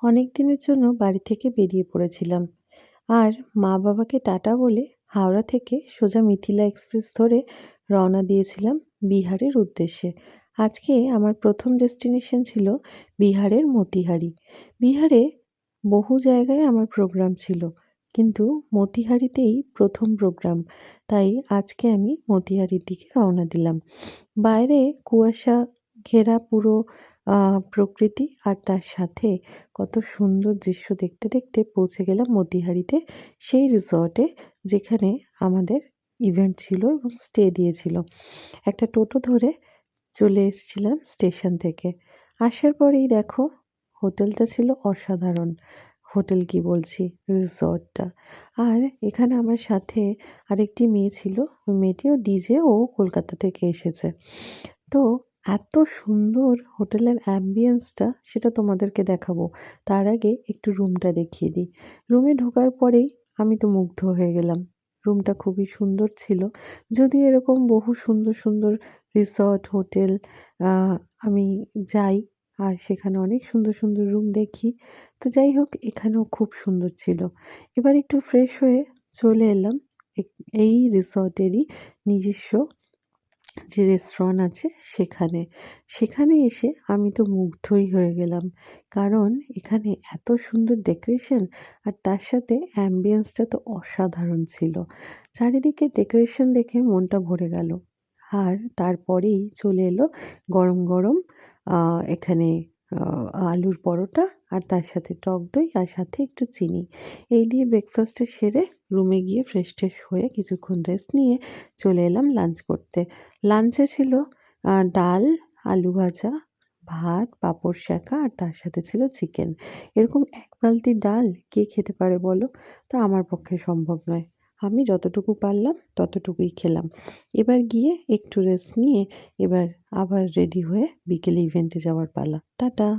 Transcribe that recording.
অনেক দিনের জন্য বাড়ি থেকে বেরিয়ে পড়েছিলাম। আর মা-বাবাকে টাটা বলে হাওড়া থেকে সোজা মিথিলা এক্সপ্রেস ধরে রওনা দিয়েছিলাম বিহারের উদ্দেশ্যে। আজকে আমার প্রথম ডেস্টিনেশন ছিল বিহারের মতিহারি। বিহারে বহু জায়গায় আমার প্রোগ্রাম ছিল, কিন্তু মতিহারিতেই প্রথম প্রোগ্রাম। তাই আজকে আমি মতিহারির দিকে রওনা দিলাম। বাইরে কুয়াশা ঘেরা পুরো প্রকৃতি, আর তার সাথে কত সুন্দর দৃশ্য দেখতে দেখতে পৌঁছে গেলাম মতিহারিতে, সেই রিসর্টে যেখানে আমাদের ইভেন্ট ছিল এবং স্টে দিয়েছিল। একটা টোটো ধরে চলে এসেছিলাম স্টেশন থেকে। আসার পরেই দেখো, হোটেলটা ছিল অসাধারণ। হোটেল কি বলছি, রিসর্টটা। আর এখানে আমার সাথে আরেকটি মেয়ে ছিল। ওই মেয়েটিও ডিজে, ও কলকাতা থেকে এসেছে। তো এত সুন্দর হোটেলের অ্যাম্বিয়েন্সটা, সেটা তোমাদেরকে দেখাবো। তার আগে একটু রুমটা দেখিয়ে দিই। রুমে ঢোকার পরেই আমি তো মুগ্ধ হয়ে গেলাম। রুমটা খুবই সুন্দর ছিল। যদিও এরকম বহু সুন্দর সুন্দর রিসর্ট, হোটেল আ আমি যাই, আর সেখানে অনেক সুন্দর সুন্দর রুম দেখি। তো যাই হোক, এখানেও খুব সুন্দর ছিল। এবার একটু ফ্রেশ হয়ে চলে এলাম এক এই রিসর্টেরই নিজস্ব যে রেস্টুরেন্ট আছে সেখানে। সেখানে এসে আমি তো মুগ্ধই হয়ে গেলাম। কারণ এখানে এত সুন্দর ডেকোরেশন, আর তার সাথে অ্যাম্বিয়েন্সটা তো অসাধারণ ছিল। চারিদিকে ডেকোরেশন দেখে মনটা ভরে গেল। আর তারপরেই চলে এলো গরম গরম আ এখানে আ আলুর পরোটা, আর তার সাথে টক দই, আর সাথে একটু চিনি। এই দিয়ে ব্রেকফাস্টটা সেরে রুমে গিয়ে ফ্রেশ-ট্রেশ হয়ে কিছুক্ষণ রেস্ট নিয়ে চলে এলাম লাঞ্চ করতে। লাঞ্চে ছিল ডাল, আলু ভাজা, ভাত, পাঁপড় সেঁকা, আর তার সাথে ছিল চিকেন। এরকম এক বালতি ডাল কে খেতে পারে বলো? তা আমার পক্ষে সম্ভব নয়। আমি যতটুকু পারলাম ততটুকুই খেলাম। এবার গিয়ে একটু রেস্ট নিয়ে এবার আবার রেডি হয়ে বিকেলে ইভেন্টে যাওয়ার পালা। টাটা!